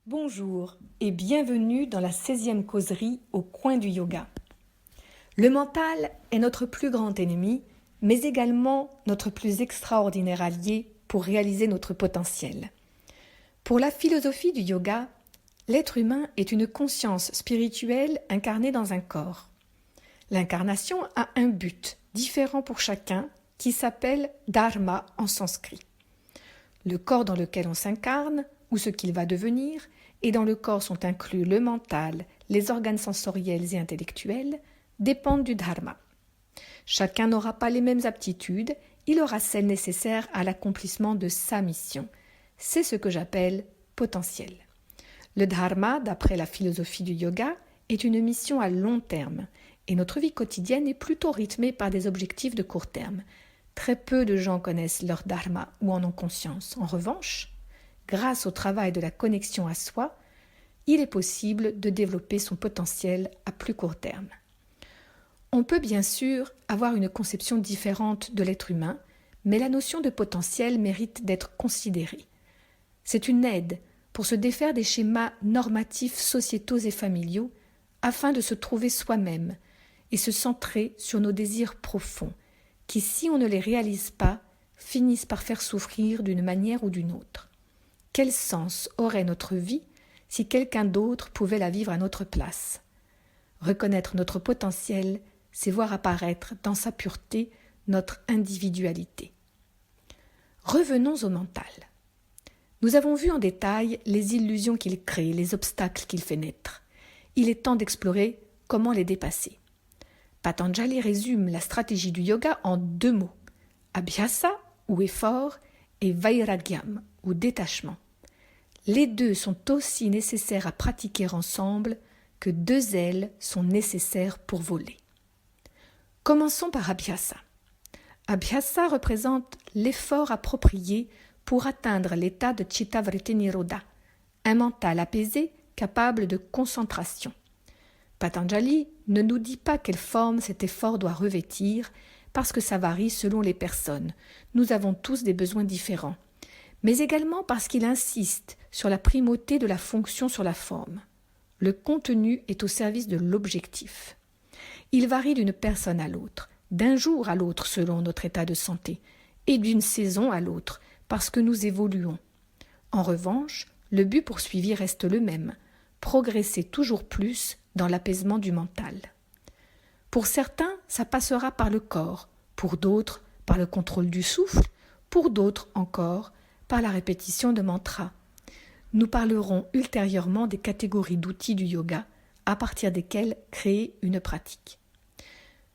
Bonjour et bienvenue dans la 16e causerie au coin du yoga. Le mental est notre plus grand ennemi, mais également notre plus extraordinaire allié pour réaliser notre potentiel. Pour la philosophie du yoga, l'être humain est une conscience spirituelle incarnée dans un corps. L'incarnation a un but différent pour chacun qui s'appelle dharma en sanskrit. Le corps dans lequel on s'incarne, ou ce qu'il va devenir, et dans le corps sont inclus le mental, les organes sensoriels et intellectuels, dépendent du dharma. Chacun n'aura pas les mêmes aptitudes, il aura celles nécessaires à l'accomplissement de sa mission. C'est ce que j'appelle potentiel. Le dharma, d'après la philosophie du yoga, est une mission à long terme, et notre vie quotidienne est plutôt rythmée par des objectifs de court terme. Très peu de gens connaissent leur dharma ou en ont conscience. En revanche, grâce au travail de la connexion à soi, il est possible de développer son potentiel à plus court terme. On peut bien sûr avoir une conception différente de l'être humain, mais la notion de potentiel mérite d'être considérée. C'est une aide pour se défaire des schémas normatifs sociétaux et familiaux afin de se trouver soi-même et se centrer sur nos désirs profonds qui, si on ne les réalise pas, finissent par faire souffrir d'une manière ou d'une autre. Quel sens aurait notre vie si quelqu'un d'autre pouvait la vivre à notre place ? Reconnaître notre potentiel, c'est voir apparaître dans sa pureté notre individualité. Revenons au mental. Nous avons vu en détail les illusions qu'il crée, les obstacles qu'il fait naître. Il est temps d'explorer comment les dépasser. Patanjali résume la stratégie du yoga en 2 mots, abhyasa ou effort et vairagyam ou détachement. Les 2 sont aussi nécessaires à pratiquer ensemble que 2 ailes sont nécessaires pour voler. Commençons par abhyasa. Abhyasa représente l'effort approprié pour atteindre l'état de chitta-vritti nirodha, un mental apaisé capable de concentration. Patanjali ne nous dit pas quelle forme cet effort doit revêtir parce que ça varie selon les personnes. Nous avons tous des besoins différents. Mais également parce qu'il insiste sur la primauté de la fonction sur la forme. Le contenu est au service de l'objectif. Il varie d'une personne à l'autre, d'un jour à l'autre selon notre état de santé, et d'une saison à l'autre parce que nous évoluons. En revanche, le but poursuivi reste le même, progresser toujours plus dans l'apaisement du mental. Pour certains, ça passera par le corps, pour d'autres, par le contrôle du souffle, pour d'autres encore, par la répétition de mantras. Nous parlerons ultérieurement des catégories d'outils du yoga à partir desquels créer une pratique.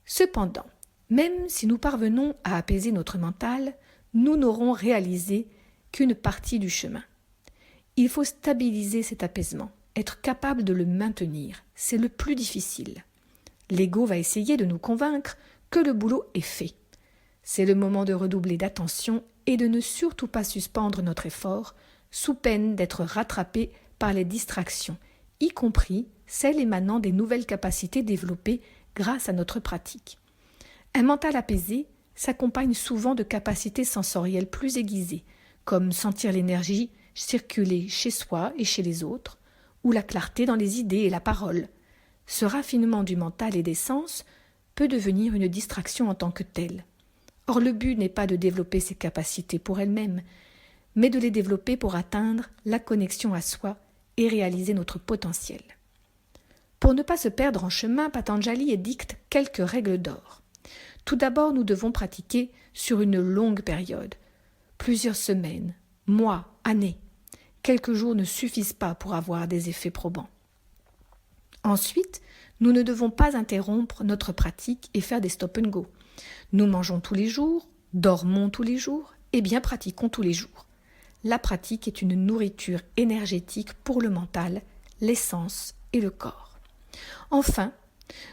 Cependant, même si nous parvenons à apaiser notre mental, nous n'aurons réalisé qu'une partie du chemin. Il faut stabiliser cet apaisement, être capable de le maintenir, c'est le plus difficile. L'ego va essayer de nous convaincre que le boulot est fait. C'est le moment de redoubler d'attention et de ne surtout pas suspendre notre effort, sous peine d'être rattrapé par les distractions, y compris celles émanant des nouvelles capacités développées grâce à notre pratique. Un mental apaisé s'accompagne souvent de capacités sensorielles plus aiguisées, comme sentir l'énergie circuler chez soi et chez les autres, ou la clarté dans les idées et la parole. Ce raffinement du mental et des sens peut devenir une distraction en tant que telle. Or, le but n'est pas de développer ces capacités pour elles-mêmes, mais de les développer pour atteindre la connexion à soi et réaliser notre potentiel. Pour ne pas se perdre en chemin, Patanjali édicte quelques règles d'or. Tout d'abord, nous devons pratiquer sur une longue période, plusieurs semaines, mois, années. Quelques jours ne suffisent pas pour avoir des effets probants. Ensuite, nous ne devons pas interrompre notre pratique et faire des stop and go. Nous mangeons tous les jours, dormons tous les jours et bien pratiquons tous les jours. La pratique est une nourriture énergétique pour le mental, l'essence et le corps. Enfin,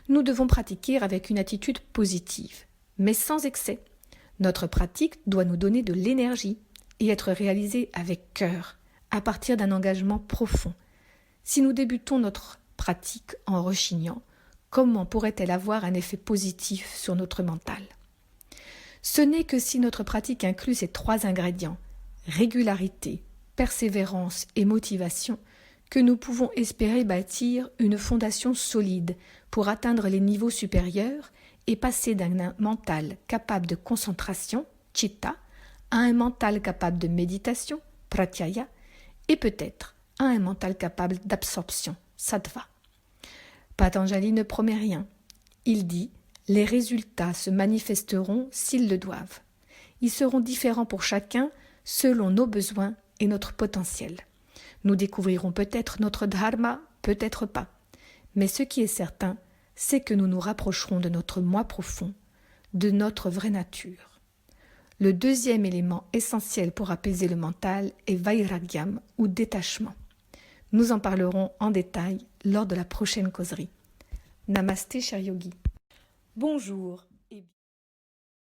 nous devons pratiquer avec une attitude positive, mais sans excès. Notre pratique doit nous donner de l'énergie et être réalisée avec cœur, à partir d'un engagement profond. Si nous débutons notre pratique en rechignant, comment pourrait-elle avoir un effet positif sur notre mental ? Ce n'est que si notre pratique inclut ces 3 ingrédients, régularité, persévérance et motivation, que nous pouvons espérer bâtir une fondation solide pour atteindre les niveaux supérieurs et passer d'un mental capable de concentration, chitta, à un mental capable de méditation, pratyaya, et peut-être à un mental capable d'absorption, sattva. Patanjali ne promet rien. Il dit « Les résultats se manifesteront s'ils le doivent. Ils seront différents pour chacun selon nos besoins et notre potentiel. Nous découvrirons peut-être notre dharma, peut-être pas. Mais ce qui est certain, c'est que nous nous rapprocherons de notre moi profond, de notre vraie nature. Le deuxième élément essentiel pour apaiser le mental est vairagyam ou détachement. Nous en parlerons en détail lors de la prochaine causerie. Namasté, cher yogi. Bonjour,